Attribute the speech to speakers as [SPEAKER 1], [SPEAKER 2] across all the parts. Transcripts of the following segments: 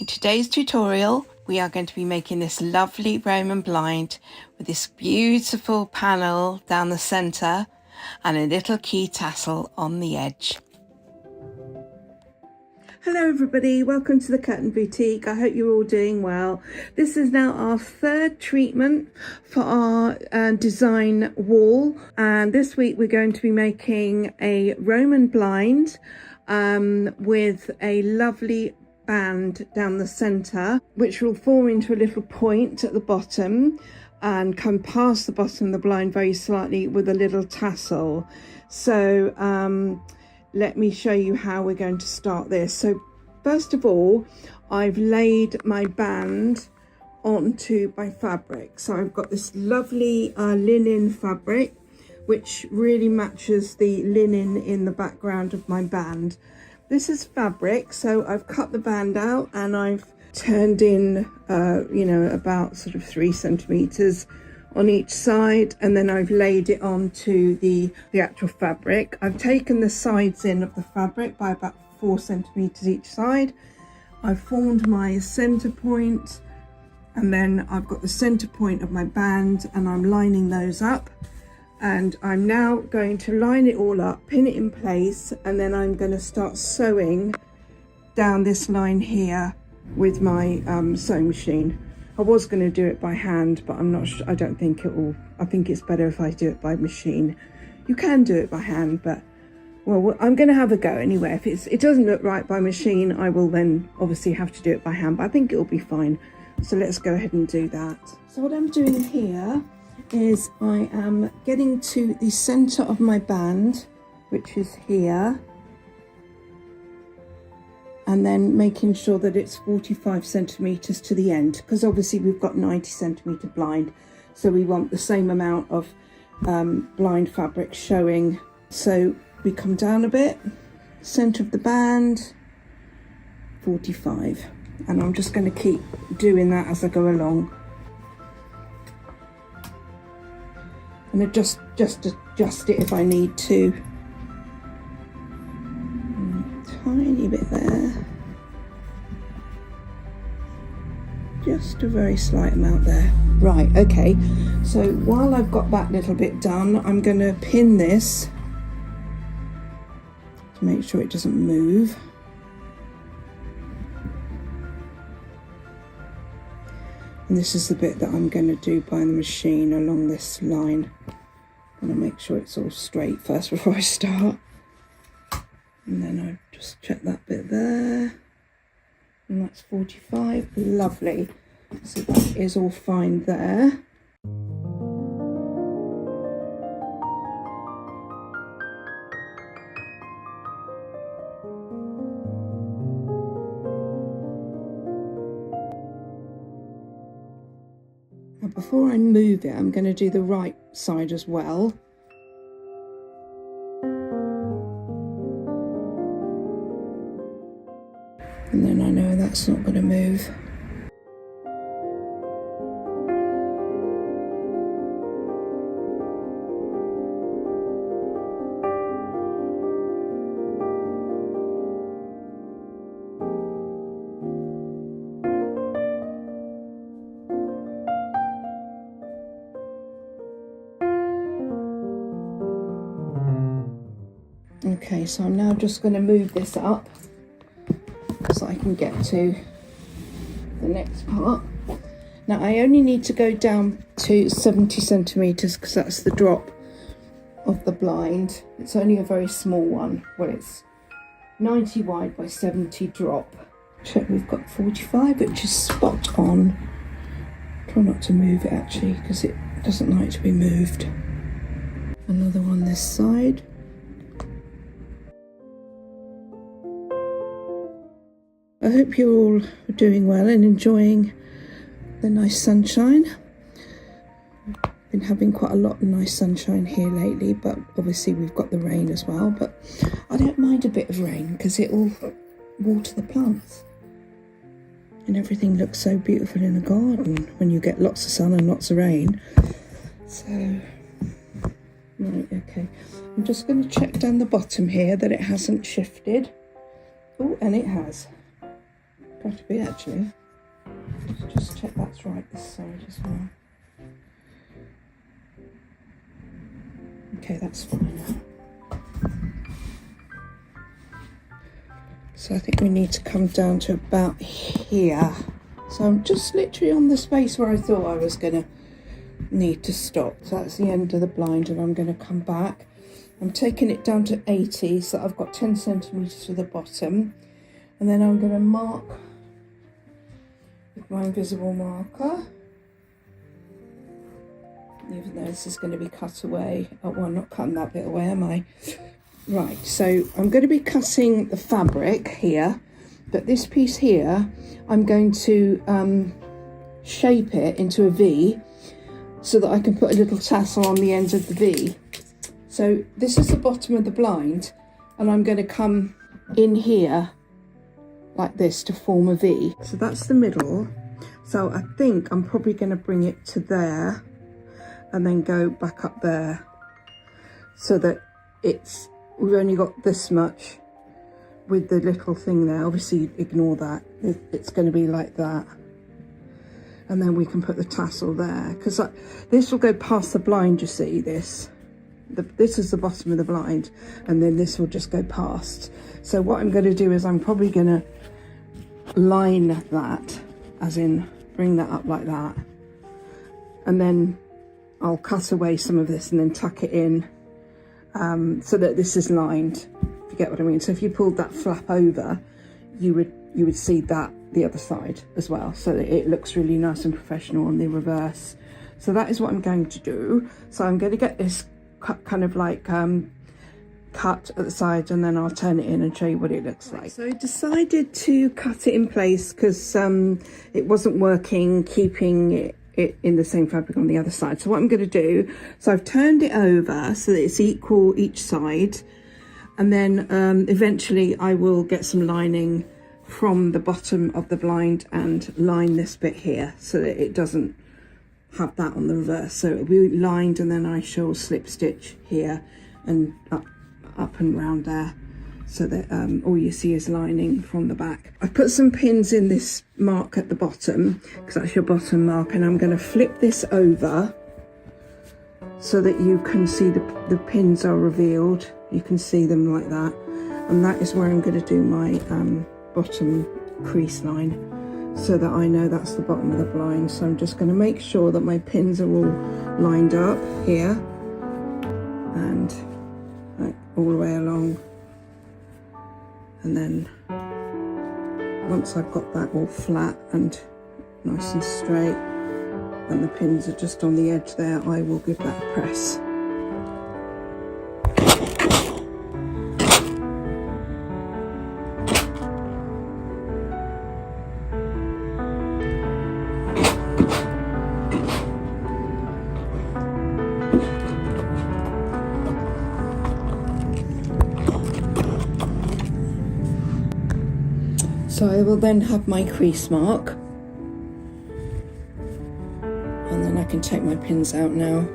[SPEAKER 1] In today's tutorial, we are going to be making this lovely Roman blind with this beautiful panel down the centre and a little key tassel on the edge. Hello everybody, welcome to the Curtain Boutique. I hope you're all doing well. This is now our third treatment for our design wall, and this week we're going to be making a Roman blind with a lovely band down the centre, which will form into a little point at the bottom and come past the bottom of the blind very slightly with a little tassel. So let me show you how we're going to start this. So first of all, I've laid my band onto my fabric. So I've got this lovely linen fabric, which really matches the linen in the background of my band. This is fabric, so I've cut the band out and I've turned in, about sort of 3 centimeters on each side, and then I've laid it onto the actual fabric. I've taken the sides in of the fabric by about 4 centimeters each side. I've formed my center point, and then I've got the center point of my band and I'm lining those up. And I'm now going to line it all up, pin it in place, and then I'm going to start sewing down this line here with my sewing machine. I was going to do it by hand, but I'm not sure. I don't think it will. I think it's better if I do it by machine. You can do it by hand, but well, I'm going to have a go anyway. If it doesn't look right by machine, I will then obviously have to do it by hand, but I think it will be fine. So let's go ahead and do that. So what I'm doing here is I am getting to the center of my band, which is here, and then making sure that it's 45 centimeters to the end, because obviously we've got 90 centimeter blind, so we want the same amount of blind fabric showing. So we come down a bit, center of the band, 45, and I'm just going to keep doing that as I go along. And just adjust it if I need to. Tiny bit there. Just a very slight amount there. Right, okay. So while I've got that little bit done, I'm going to pin this to make sure it doesn't move. And this is the bit that I'm going to do by the machine along this line. I'm going to make sure it's all straight first before I start. And then I just check that bit there. And that's 45. Lovely. So that is all fine there. Before I move it, I'm going to do the right side as well. And then I know that's not going to move. Okay, so I'm now just going to move this up so I can get to the next part. Now I only need to go down to 70 centimeters because that's the drop of the blind. It's only a very small one. Well, it's 90 wide by 70 drop. Check, we've got 45, which is spot on. Try not to move it actually because it doesn't like to be moved. Another one this side. I hope you're all doing well and enjoying the nice sunshine. I've been having quite a lot of nice sunshine here lately, but obviously we've got the rain as well. But I don't mind a bit of rain because it will water the plants. And everything looks so beautiful in the garden when you get lots of sun and lots of rain. So, right, okay. I'm just going to check down the bottom here that it hasn't shifted. Oh, and it has. quite a bit actually. Let's just check that's right this side as well. Okay, that's fine. So I think we need to come down to about here. So I'm just literally on the space where I thought I was going to need to stop. So that's the end of the blind, and I'm going to come back. I'm taking it down to 80, so I've got 10 centimetres to the bottom. And then I'm going to mark with my invisible marker. Even though this is going to be cut away. Oh, well, I'm not cutting that bit away, am I? Right, so I'm going to be cutting the fabric here, but this piece here, I'm going to shape it into a V so that I can put a little tassel on the end of the V. So this is the bottom of the blind, and I'm going to come in here like this to form a V. So that's the middle. So I think I'm probably going to bring it to there and then go back up there so that we've only got this much with the little thing there. Obviously ignore that, it's going to be like that, and then we can put the tassel there, because this will go past the blind, you see. This is the bottom of the blind, and then this will just go past. So what I'm going to do is I'm probably going to line that, as in bring that up like that, and then I'll cut away some of this and then tuck it in so that this is lined, if you get what I mean. So if you pulled that flap over, you would see that the other side as well, so that it looks really nice and professional on the reverse. So that is what I'm going to do. So I'm going to get this cut, kind of like cut at the side, and then I'll turn it in and show you what it looks like. So I decided to cut it in place because it wasn't working keeping it in the same fabric on the other side. So what I'm going to do, so I've turned it over so that it's equal each side, and then eventually I will get some lining from the bottom of the blind and line this bit here so that it doesn't have that on the reverse. So it'll be lined, and then I shall slip stitch here and up and round there, so that all you see is lining from the back. I put some pins in this mark at the bottom because that's your bottom mark, and I'm going to flip this over so that you can see the pins are revealed. You can see them like that, and that is where I'm going to do my bottom crease line, so that I know that's the bottom of the blind. So I'm just going to make sure that my pins are all lined up here and all the way along. And then once I've got that all flat and nice and straight, and the pins are just on the edge there, I will give that a press. So I will then have my crease mark, and then I can take my pins out now.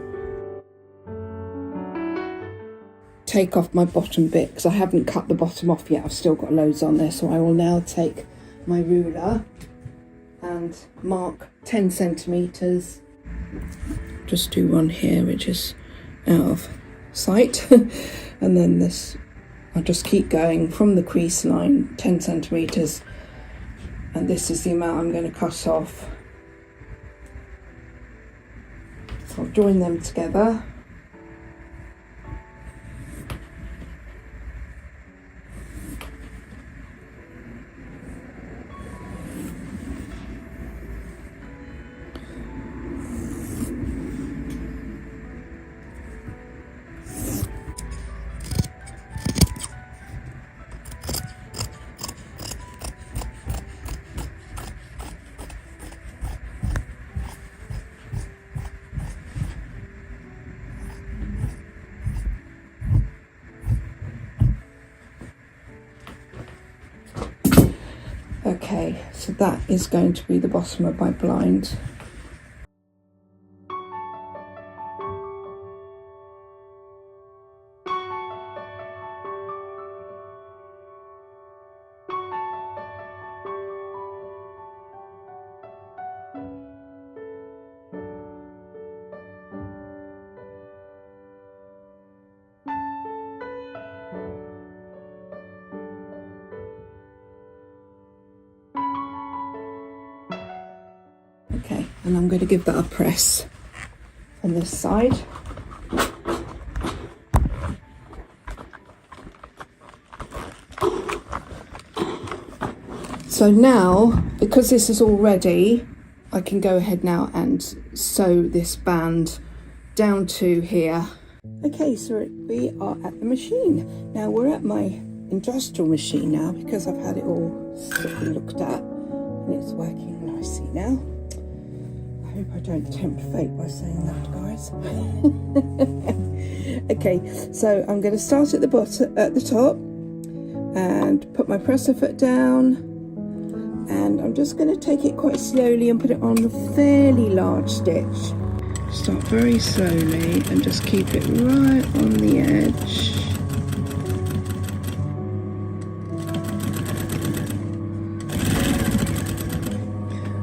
[SPEAKER 1] Take off my bottom bit because I haven't cut the bottom off yet. I've still got loads on there. So I will now take my ruler and mark 10 centimetres. Just do one here which is out of sight. And then this, I'll just keep going from the crease line, 10 centimetres. And this is the amount I'm going to cut off. So I'll join them together. Okay, so that is going to be the bottom of my blind. And I'm going to give that a press on this side. So now, because this is all ready, I can go ahead now and sew this band down to here. Okay, so we are at the machine. Now we're at my industrial machine now because I've had it all sort of looked at and it's working nicely now. I hope I don't tempt fate by saying that, guys. Okay, so I'm going to start at the bottom, at the top, and put my presser foot down. And I'm just going to take it quite slowly and put it on a fairly large stitch. Start very slowly and just keep it right on the edge.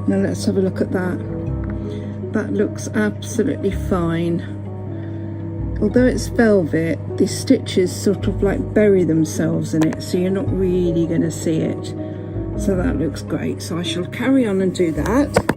[SPEAKER 1] Now let's have a look at that. That looks absolutely fine. Although it's velvet, the stitches sort of like bury themselves in it, so you're not really going to see it. So that looks great. So I shall carry on and do that.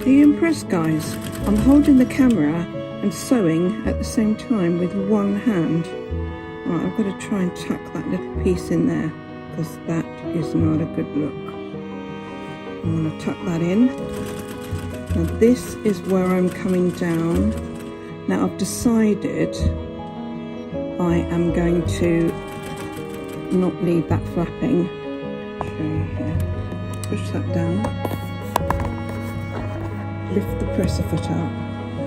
[SPEAKER 1] Are you impressed, guys? I'm holding the camera and sewing at the same time with one hand. Right, I've got to try and tuck that little piece in there because that is not a good look. I'm going to tuck that in. Now this is where I'm coming down. Now I've decided I am going to not leave that flapping. I'll show you here. Push that down. Lift the presser foot up,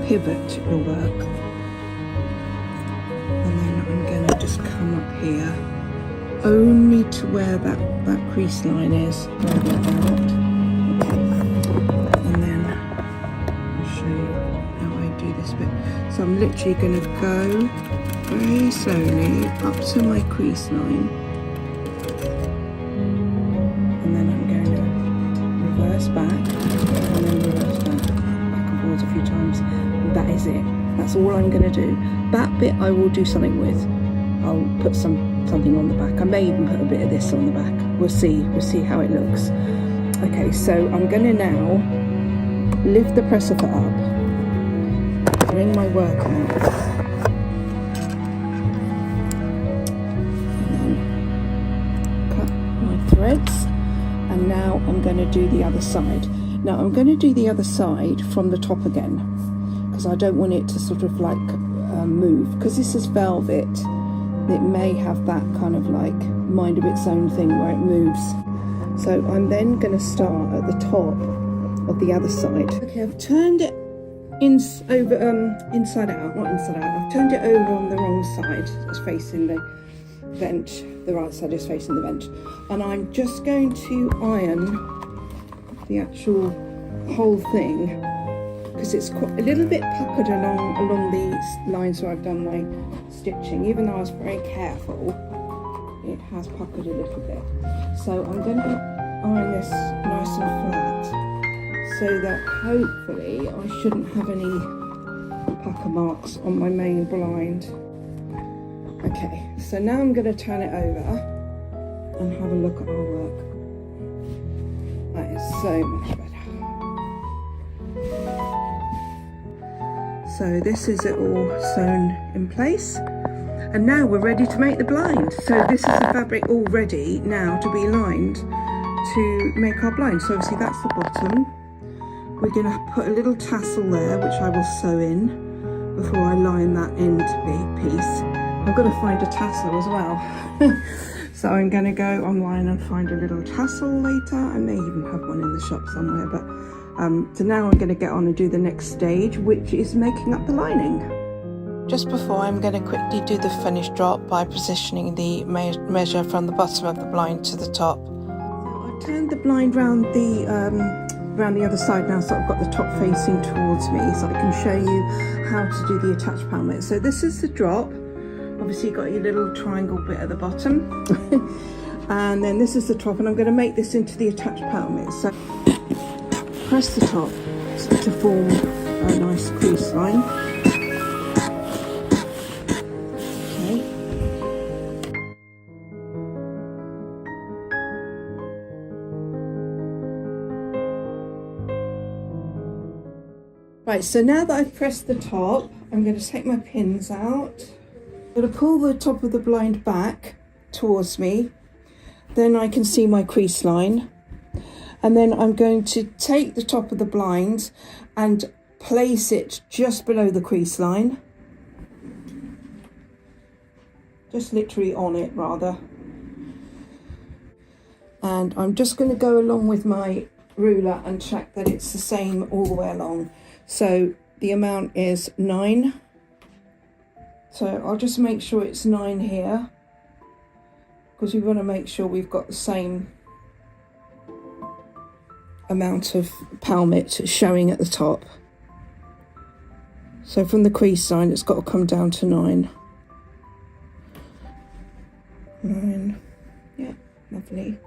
[SPEAKER 1] pivot your work, and then I'm going to just come up here, only to where that crease line is, and then I'll show you how I do this bit. So I'm literally going to go very slowly up to my crease line, and then I'm going to reverse back, and then reverse back. A few times. That is it. That's all I'm going to do. That bit I will do something with. I'll put something on the back. I may even put a bit of this on the back. We'll see how it looks. Okay, so I'm going to now lift the presser foot up, bring my work out, and then cut my threads, and now I'm going to do the other side. Now I'm going to do the other side from the top again because I don't want it to sort of like move, because this is velvet. It may have that kind of like mind of its own thing where it moves. So I'm then going to start at the top of the other side. Okay, I've turned it inside out, not inside out. I've turned it over on the wrong side. It's facing the vent. The right side is facing the vent, and I'm just going to iron the actual whole thing because it's quite a little bit puckered along these lines where I've done my stitching. Even though I was very careful, it has puckered a little bit. So I'm going to iron this nice and flat so that hopefully I shouldn't have any pucker marks on my main blind. Okay, so now I'm going to turn it over and have a look at our work. That is so much better. So this is it all sewn in place, and now we're ready to make the blind. So this is the fabric all ready now to be lined to make our blind. So obviously that's the bottom. We're going to put a little tassel there, which I will sew in before I line that end piece. I've got to find a tassel as well. So I'm going to go online and find a little tassel later. I may even have one in the shop somewhere, but so now I'm going to get on and do the next stage, which is making up the lining. Just before, I'm going to quickly do the finish drop by positioning the measure from the bottom of the blind to the top. So Turn the blind round the other side now, so I've got the top facing towards me, so I can show you how to do the attached palmet. So this is the drop. Obviously you've got your little triangle bit at the bottom. And then this is the top, and I'm going to make this into the attached palmet. So press the top to form a nice crease line. Right, so now that I've pressed the top, I'm going to take my pins out. I'm going to pull the top of the blind back towards me. Then I can see my crease line. And then I'm going to take the top of the blind and place it just below the crease line. Just literally on it, rather. And I'm just going to go along with my ruler and check that it's the same all the way along. So the amount is 9. So I'll just make sure it's 9 here, because we want to make sure we've got the same amount of palmet showing at the top. So from the crease line, it's got to come down to 9. 9. Yeah, lovely.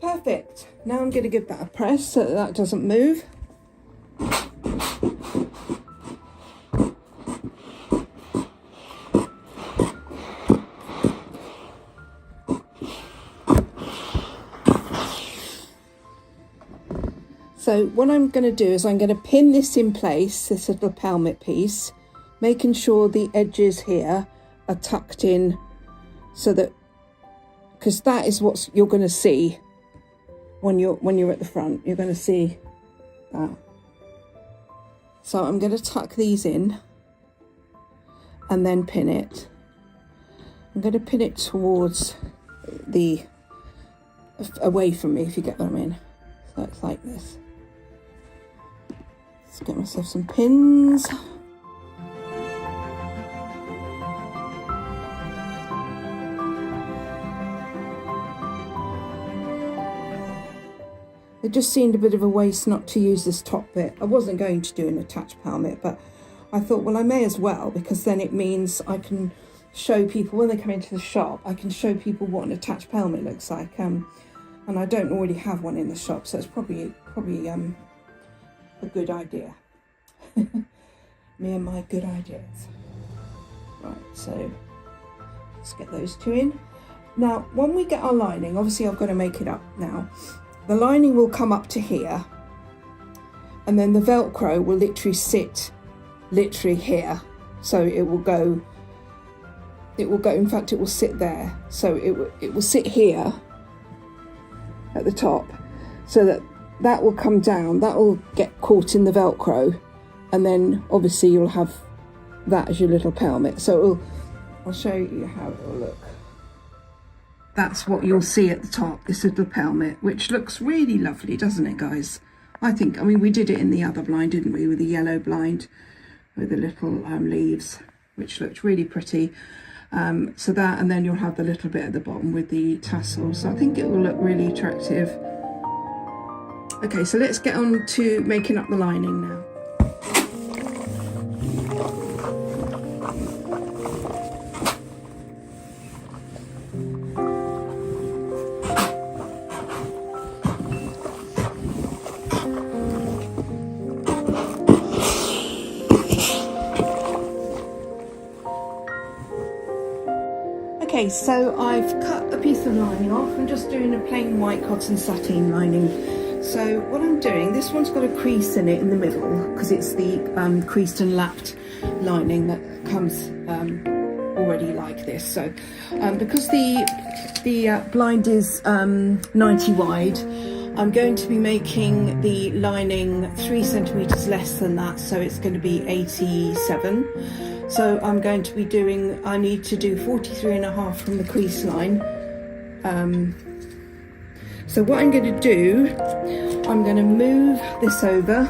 [SPEAKER 1] Perfect. Now I'm going to give that a press so that doesn't move. So what I'm going to do is I'm going to pin this in place, this little palmet piece, making sure the edges here are tucked in, so that, because that is what you're going to see when you're at the front. You're going to see that. So I'm going to tuck these in and then pin it. I'm going to pin it towards away from me, if you get what I mean. So it's like this. Let's get myself some pins. It just seemed a bit of a waste not to use this top bit. I wasn't going to do an attached palmet, but I thought, well, I may as well, because then it means I can show people when they come into the shop, I can show people what an attached palmet looks like. And I don't already have one in the shop, so it's probably a good idea. Me and my good ideas. Right, so let's get those two in. Now, when we get our lining, obviously I've got to make it up now. The lining will come up to here, and then the Velcro will literally sit here. So it will go, in fact, it will sit there. So it will sit here at the top, so that will come down, that will get caught in the Velcro, and then obviously you'll have that as your little palmet. So I'll show you how it will look. That's what you'll see at the top, this little palmet, which looks really lovely, doesn't it, guys? I mean, we did it in the other blind, didn't we, with the yellow blind with the little leaves, which looked really pretty. So that, and then you'll have the little bit at the bottom with the tassels. So I think it will look really attractive. Okay, so let's get on to making up the lining now. Okay, so I've cut a piece of lining off. I'm just doing a plain white cotton sateen lining. So what I'm doing, this one's got a crease in it in the middle, because it's the creased and lapped lining that comes already like this. So because the blind is 90 wide, I'm going to be making the lining 3 centimeters less than that, so it's going to be 87. So I'm going to be doing, I need to do 43.5 from the crease line. So what I'm going to do, I'm going to move this over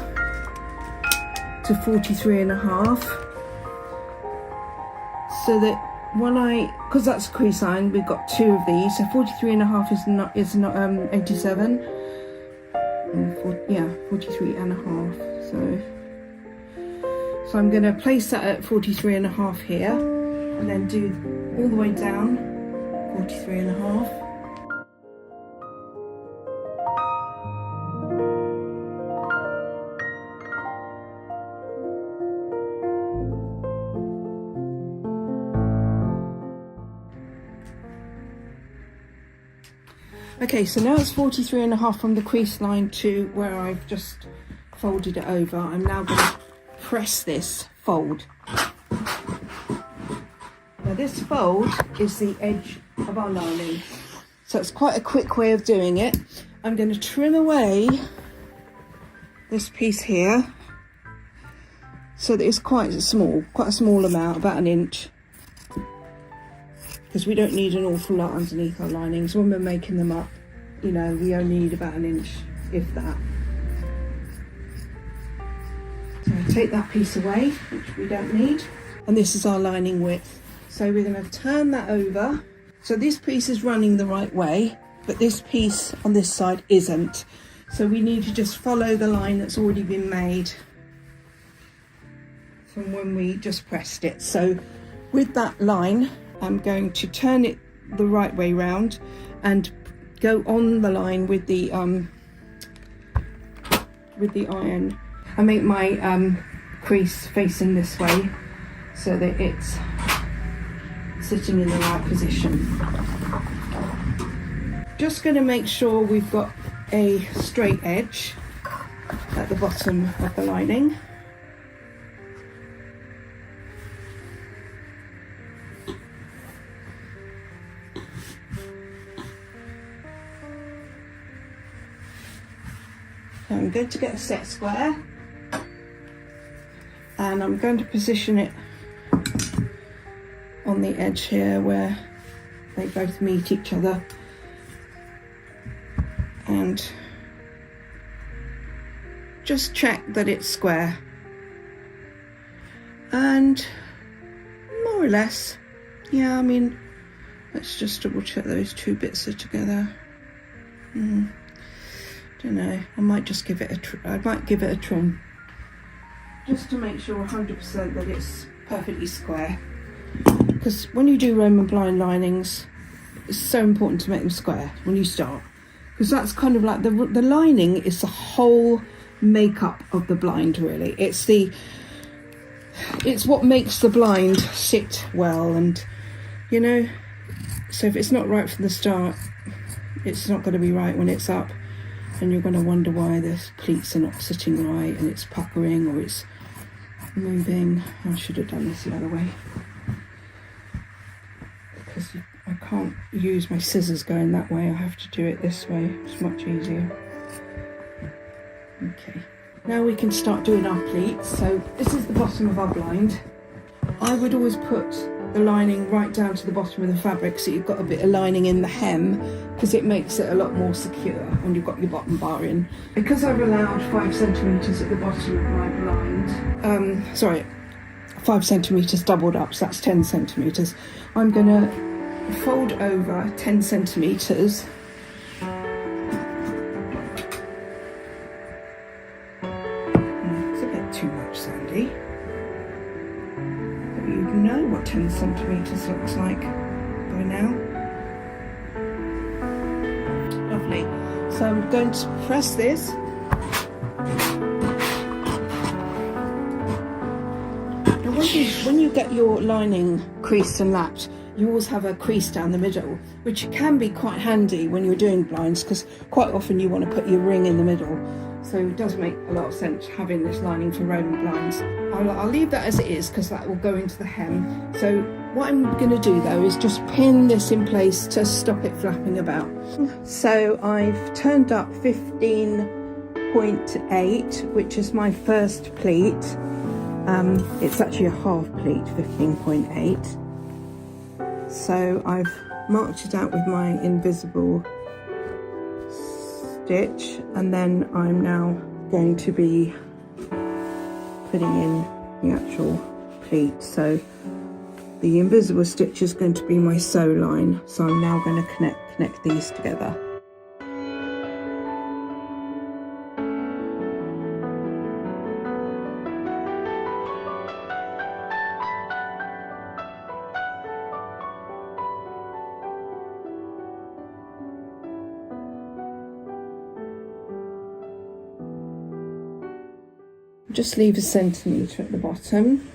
[SPEAKER 1] to 43.5, so that because that's a crease line, we've got 2 of these, so 43.5 is not 87. Yeah, 43.5. So I'm going to place that at 43.5 here, and then do all the way down 43.5. Okay, so now it's 43.5 from the crease line to where I've just folded it over. I'm now going to press this fold. Now this fold is the edge of our lining, so it's quite a quick way of doing it. I'm going to trim away this piece here so that it's quite a small amount, about 1 inch, because we don't need an awful lot underneath our linings. When we're making them up, you know, we only need about 1 inch, if that. So I take that piece away, which we don't need, and this is our lining width. So we're going to turn that over. So this piece is running the right way, but this piece on this side isn't. So we need to just follow the line that's already been made from when we just pressed it. So with that line, I'm going to turn it the right way round and go on the line with the iron. I make my crease facing this way so that it's sitting in the right position. Just going to make sure we've got a straight edge at the bottom of the lining. So I'm going to get a set square, and I'm going to position it on the edge here where they both meet each other, and just check that it's square, and more or less, yeah, I mean, let's just double check those 2 bits are together. Don't know, I might just give it a trim just to make sure 100% that it's perfectly square, because when you do Roman blind linings, it's so important to make them square when you start, because that's kind of like the lining is the whole makeup of the blind, really. It's what makes the blind sit well, and you know, so if it's not right from the start, it's not going to be right when it's up, and you're going to wonder why the pleats are not sitting right, and it's puckering or it's moving. I should have done this the other way, because I can't use my scissors going that way. I have to do it this way. It's much easier. Okay, now we can start doing our pleats. So this is the bottom of our blind. I would always put the lining right down to the bottom of the fabric, so you've got a bit of lining in the hem, because it makes it a lot more secure when you've got your bottom bar in. Because I've allowed 5 centimetres at the bottom of my blind, 5 centimetres doubled up, so that's 10 centimetres. I'm going to fold over 10 centimetres . It's a bit too much, Sandy. But you know what 10 centimetres looks like by now. Lovely. So I'm going to press this. Now when you get your lining creased and lapped, you always have a crease down the middle, which can be quite handy when you're doing blinds, because quite often you want to put your ring in the middle. So it does make a lot of sense having this lining for Roman blinds. I'll leave that as it is, because that will go into the hem. So what I'm going to do though is just pin this in place to stop it flapping about. So I've turned up 15.8, which is my first pleat. It's actually a half pleat, 15.8. So I've marked it out with my invisible stitch, and then I'm now going to be putting in the actual pleat. So The invisible stitch is going to be my sew line, so I'm now going to connect these together. Just leave a centimetre at the bottom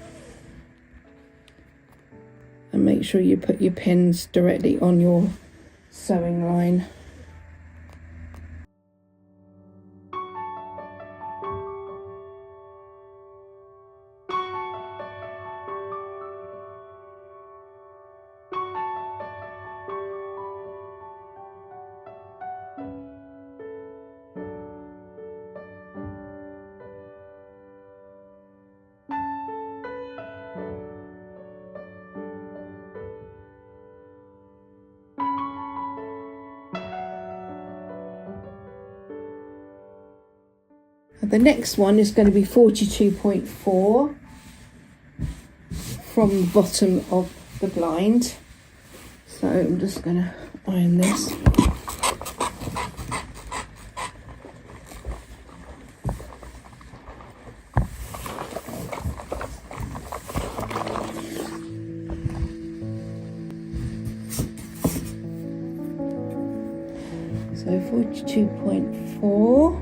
[SPEAKER 1] and make sure you put your pins directly on your sewing line. The next one is going to be 42.4 from the bottom of the blind. So I'm just going to iron this. So 42.4.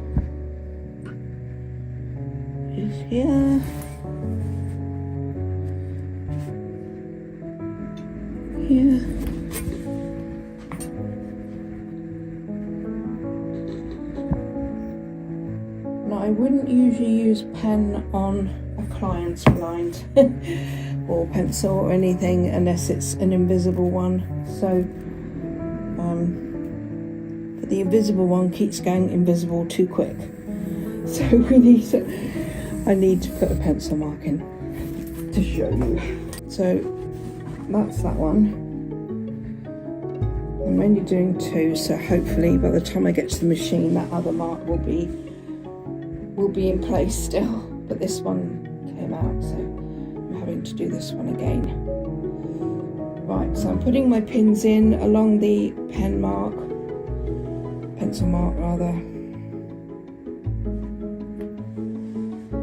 [SPEAKER 1] Here, here, now I wouldn't usually use pen on a client's blind or pencil or anything unless it's an invisible one, so but the invisible one keeps going invisible too quick, so I need to put a pencil mark in to show you. So that's that one. I'm only doing two, so hopefully by the time I get to the machine that other mark will be in place still. But this one came out, so I'm having to do this one again. Right, so I'm putting my pins in along the pencil mark rather.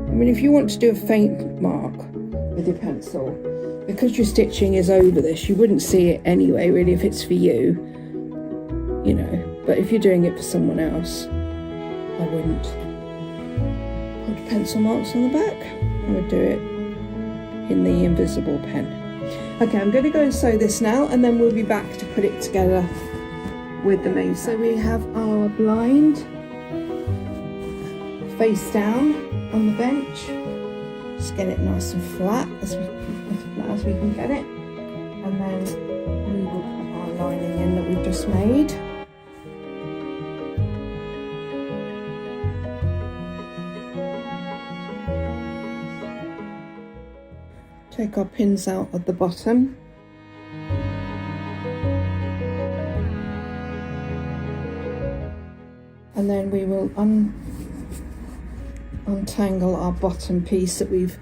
[SPEAKER 1] I mean, if you want to do a faint mark with your pencil, because your stitching is over this, you wouldn't see it anyway, really, if it's for you, you know. But if you're doing it for someone else, I wouldn't put pencil marks on the back. I would do it in the invisible pen. Okay, I'm going to go and sew this now, and then we'll be back to put it together with the main. So we have our blind face down on the bench. Just get it nice and flat as we can get it, and then we will put our lining in that we've just made. Take our pins out at the bottom. And then we will untangle our bottom piece that we've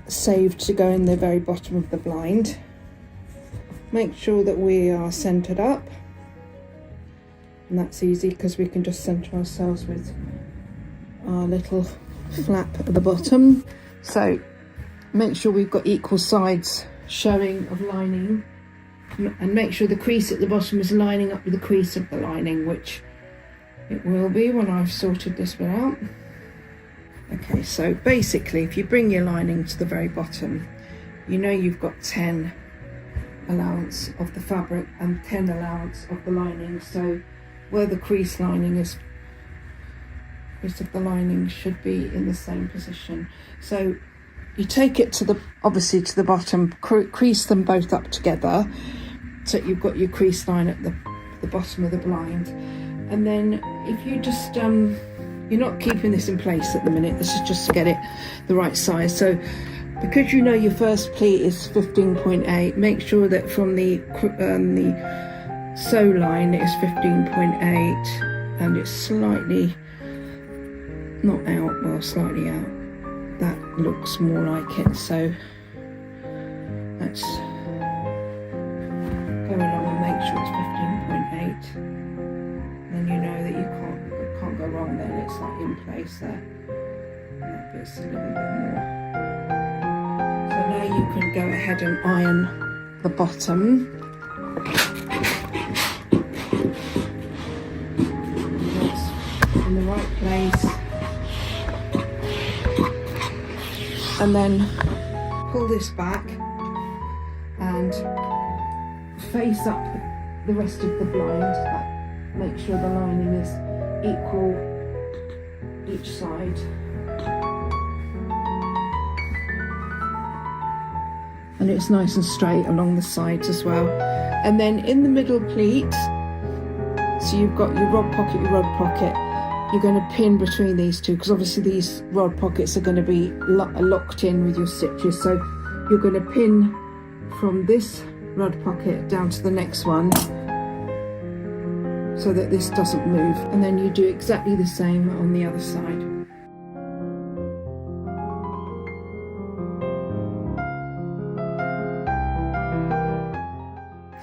[SPEAKER 1] saved to go in the very bottom of the blind. Make sure that we are centered up, and that's easy because we can just center ourselves with our little flap at the bottom. So make sure we've got equal sides showing of lining, and make sure the crease at the bottom is lining up with the crease of the lining, which it will be when I've sorted this bit out. Okay, so basically if you bring your lining to the very bottom, you know you've got 10 allowance of the fabric and 10 allowance of the lining, so where the crease lining is, crease of the lining should be in the same position. So you take it to the, obviously to the bottom, crease them both up together so you've got your crease line at the bottom of the blind. And then if you just you're not keeping this in place at the minute, this is just to get it the right size. So because you know your first pleat is 15.8, make sure that from the sew line it is 15.8 and it's slightly not out, well, slightly out. That looks more like it, so let's Go along and make sure it's 15.8. Then you know that you can't go wrong then, it's like in place there. And that bit's a little bit more. So now you can go ahead and iron the bottom. That's in the right place. And then pull this back and face up the rest of the blind. Make sure the lining is equal each side. And it's nice and straight along the sides as well. And then in the middle pleat, so you've got your rod pocket, you're going to pin between these two, because obviously these rod pockets are going to be locked in with your stitches. So you're going to pin from this rod pocket down to the next one so that this doesn't move. And then you do exactly the same on the other side.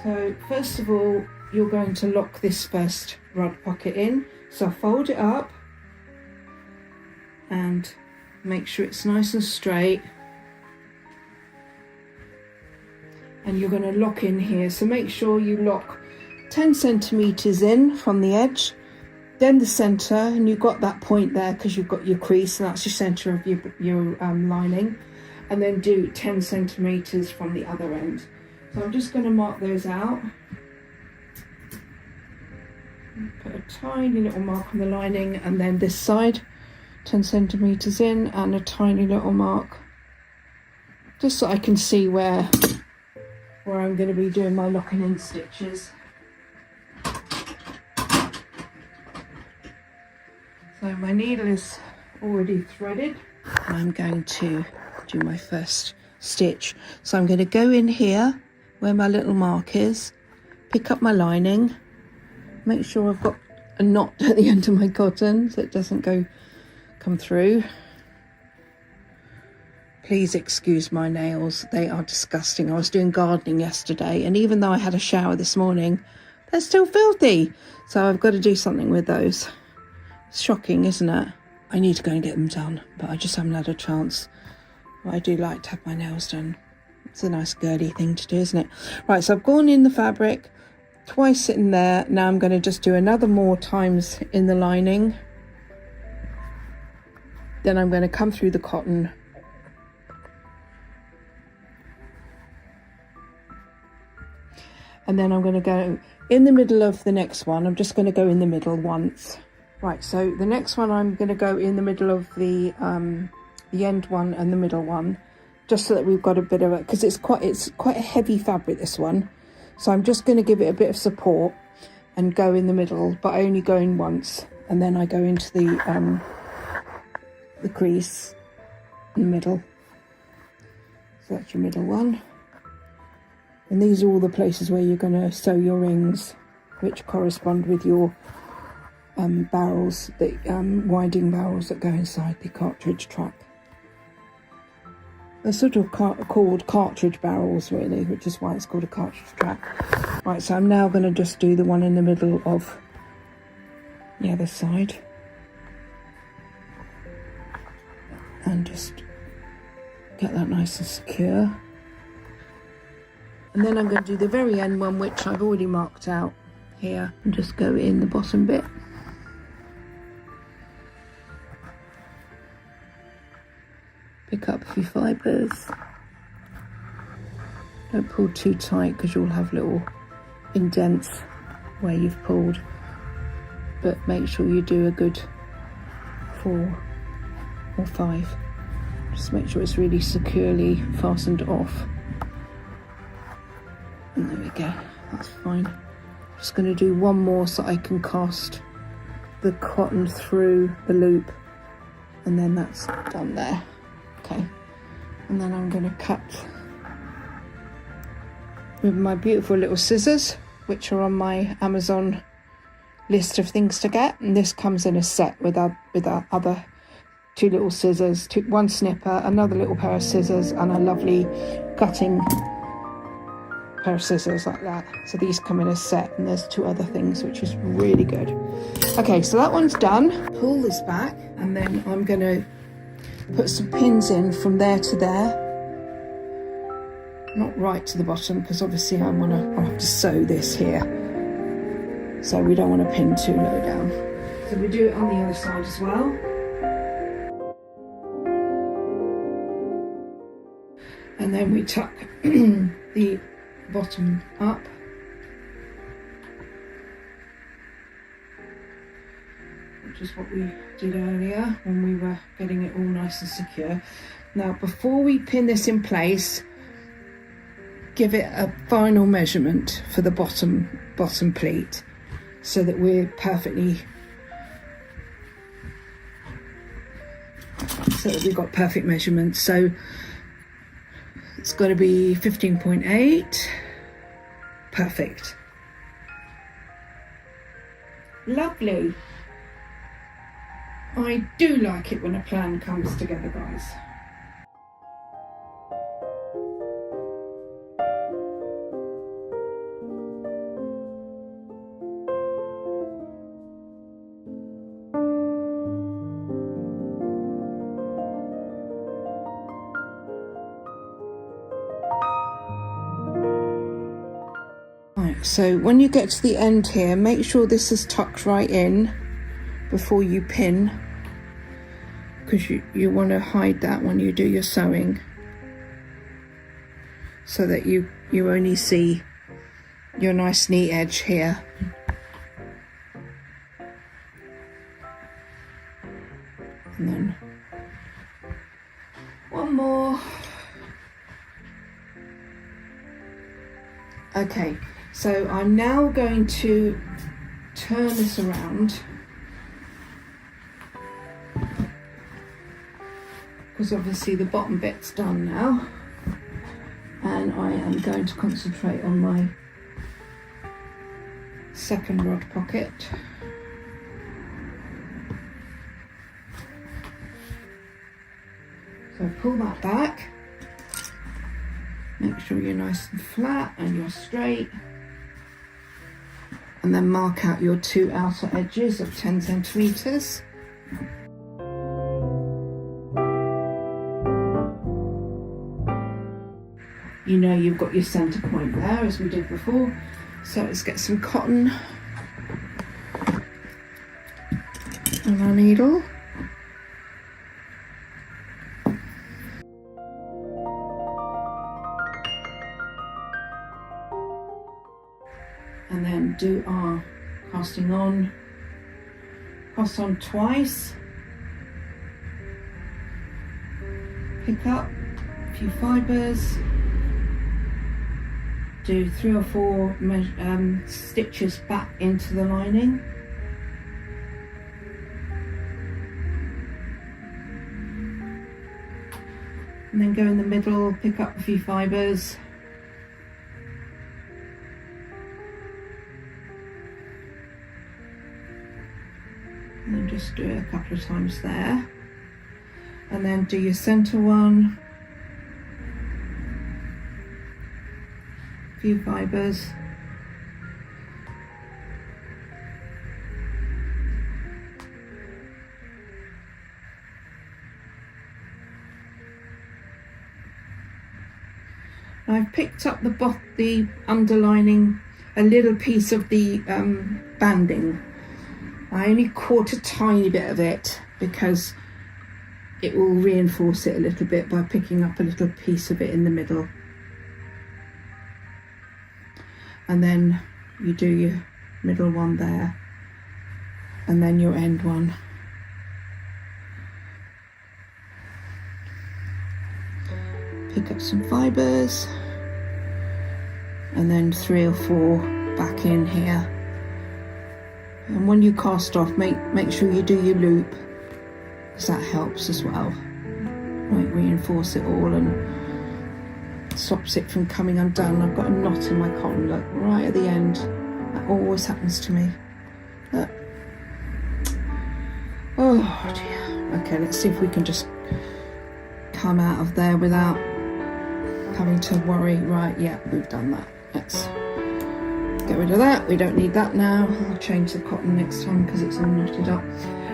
[SPEAKER 1] So first of all, you're going to lock this first rod pocket in. So fold it up and make sure it's nice and straight. And you're going to lock in here. So make sure you lock 10 centimeters in from the edge, then the center, and you've got that point there because you've got your crease, and that's your center of your lining. And then do 10 centimeters from the other end. So I'm just going to mark those out. Put a tiny little mark on the lining, and then this side 10 centimeters in, and a tiny little mark just so I can see where I'm going to be doing my locking in stitches. So my needle is already threaded. I'm going to do my first stitch. So I'm going to go in here where my little mark is, pick up my lining, make sure I've got a knot at the end of my cotton so it doesn't come through. Please excuse my nails, they are disgusting. I was doing gardening yesterday, and even though I had a shower this morning, they're still filthy. So I've got to do something with those. It's shocking, isn't it? I need to go and get them done, but I just haven't had a chance. Well, I do like to have my nails done. It's a nice girly thing to do, isn't it? Right, so I've gone in the fabric, twice in there. Now I'm going to just do another more times in the lining. Then I'm going to come through the cotton. And then I'm going to go in the middle of the next one. I'm just going to go in the middle once. Right, so the next one I'm going to go in the middle of the end one and the middle one, just so that we've got a bit of it, because it's quite a heavy fabric, this one. So I'm just going to give it a bit of support and go in the middle, but only going once, and then I go into the crease in the middle. So that's your middle one. And these are all the places where you're going to sew your rings, which correspond with your barrels, the winding barrels that go inside the cartridge track. They're sort of called cartridge barrels, really, which is why it's called a cartridge track. Right, so I'm now going to just do the one in the middle of the other side. And just get that nice and secure. And then I'm going to do the very end one, which I've already marked out here, and just go in the bottom bit. Pick up a few fibres. Don't pull too tight because you'll have little indents where you've pulled, but make sure you do a good 4 or 5. Just make sure it's really securely fastened off. And there we go, that's fine. Just going to do one more so I can cast the cotton through the loop, and then that's done there. Okay, and then I'm going to cut with my beautiful little scissors, which are on my Amazon list of things to get, and this comes in a set with our other 2 little scissors, 1 snipper, another little pair of scissors, and a lovely cutting pair of scissors like that. So these come in a set, and there's 2 other things, which is really good. Okay, so that one's done. Pull this back, and then I'm going to put some pins in from there to there. Not right to the bottom, because obviously I'll have to sew this here. So we don't want to pin too low down. So we do it on the other side as well. And then we tuck the bottom up. Which is what we did earlier when we were getting it all nice and secure. Now, before we pin this in place, give it a final measurement for the bottom pleat, so that we're perfectly, so that we've got perfect measurements. So it's got to be 15.8. Perfect. Lovely. I do like it when a plan comes together, guys. So when you get to the end here, make sure this is tucked right in before you pin, because you want to hide that when you do your sewing, so that you only see your nice neat edge here. And then one more. Okay. So I'm now going to turn this around, because obviously the bottom bit's done now, and I am going to concentrate on my second rod pocket. So pull that back, make sure you're nice and flat and you're straight. And then mark out your 2 outer edges of 10 centimeters. You know you've got your center point there, as we did before. So let's get some cotton on our needle. And then do our casting on, cast on twice, pick up a few fibres, do 3 or 4 stitches back into the lining, and then go in the middle, pick up a few fibres, and then just do it a couple of times there, and then do your center one, a few fibres, I've picked up the underlining, a little piece of the banding. I only caught a tiny bit of it because it will reinforce it a little bit by picking up a little piece of it in the middle. And then you do your middle one there, and then your end one. Pick up some fibres, and then 3 or 4 back in here. And when you cast off, make sure you do your loop, because that helps as well. Might reinforce it all and stops it from coming undone. I've got a knot in my cotton, look, right at the end. That always happens to me. Look. Oh dear. Okay, let's see if we can just come out of there without having to worry. Right, yeah, we've done that. Let's get rid of that. We don't need that now. I'll change the cotton next time because it's all knotted up.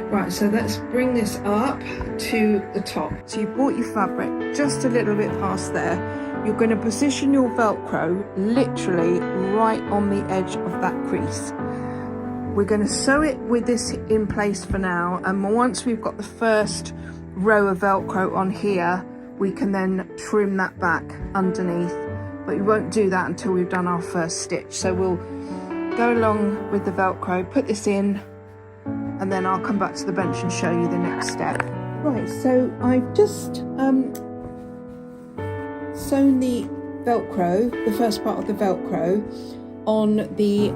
[SPEAKER 1] Right, so let's bring this up to the top. So you brought your fabric just a little bit past there. You're going to position your Velcro literally right on the edge of that crease. We're going to sew it with this in place for now, and once we've got the first row of Velcro on here, we can then trim that back underneath, but we won't do that until we've done our first stitch. So we'll go along with the Velcro, put this in, and then I'll come back to the bench and show you the next step. Right, so I've just sewn the Velcro, the first part of the Velcro, on the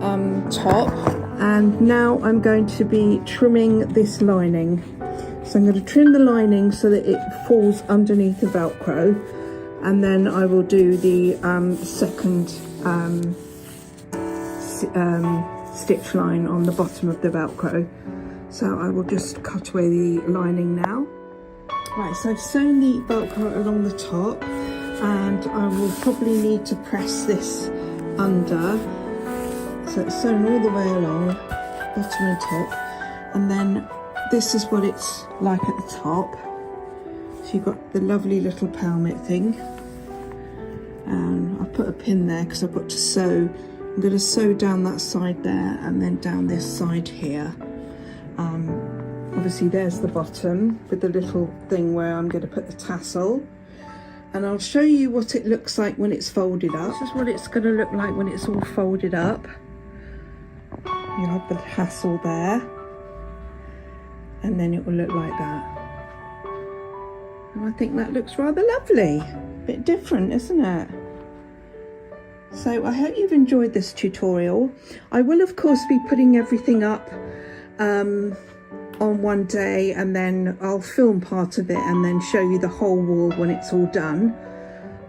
[SPEAKER 1] top, and now I'm going to be trimming this lining. So I'm going to trim the lining so that it falls underneath the Velcro, and then I will do the second stitch line on the bottom of the Velcro. So I will just cut away the lining now. Right, so I've sewn the Velcro along the top, and I will probably need to press this under. So it's sewn all the way along, bottom and top, and then this is what it's like at the top. So you've got the lovely little palmet thing, and I'll put a pin there because I've got to sew. I'm going to sew down that side there and then down this side here. Obviously there's the bottom with the little thing where I'm going to put the tassel, and I'll show you what it looks like when it's folded up. This is what it's going to look like when it's all folded up. You'll have the tassel there, and then it will look like that. And I think that looks rather lovely. Bit different, isn't it? So I hope you've enjoyed this tutorial. I will of course be putting everything up on one day, and then I'll film part of it and then show you the whole wall when it's all done.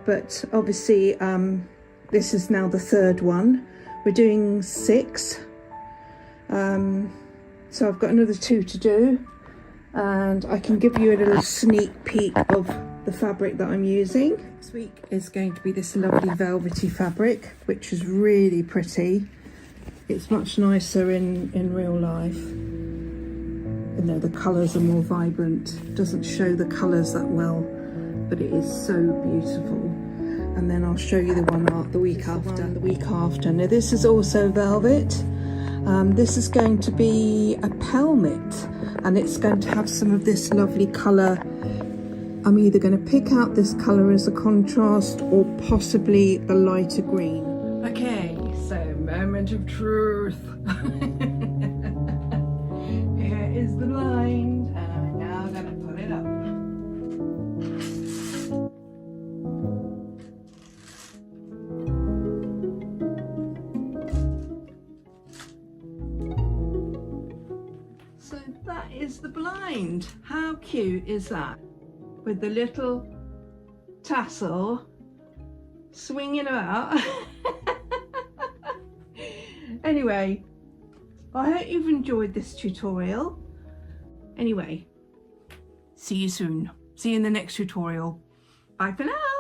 [SPEAKER 1] But obviously this is now the third one. We're doing 6. So I've got another 2 to do, and I can give you a little sneak peek of the fabric that I'm using. Next week is going to be this lovely velvety fabric, which is really pretty. It's much nicer in real life. You know, the colours are more vibrant. It doesn't show the colours that well, but it is so beautiful. And then I'll show you the one the week after. Now this is also velvet. This is going to be a pelmet, and it's going to have some of this lovely colour. I'm either going to pick out this colour as a contrast or possibly the lighter green. Okay, so moment of truth. Here is the blind, and I'm now going to pull it up. So that is the blind. How cute is that? With the little tassel swinging about. Anyway, I hope you've enjoyed this tutorial. Anyway, see you soon. See you in the next tutorial. Bye for now.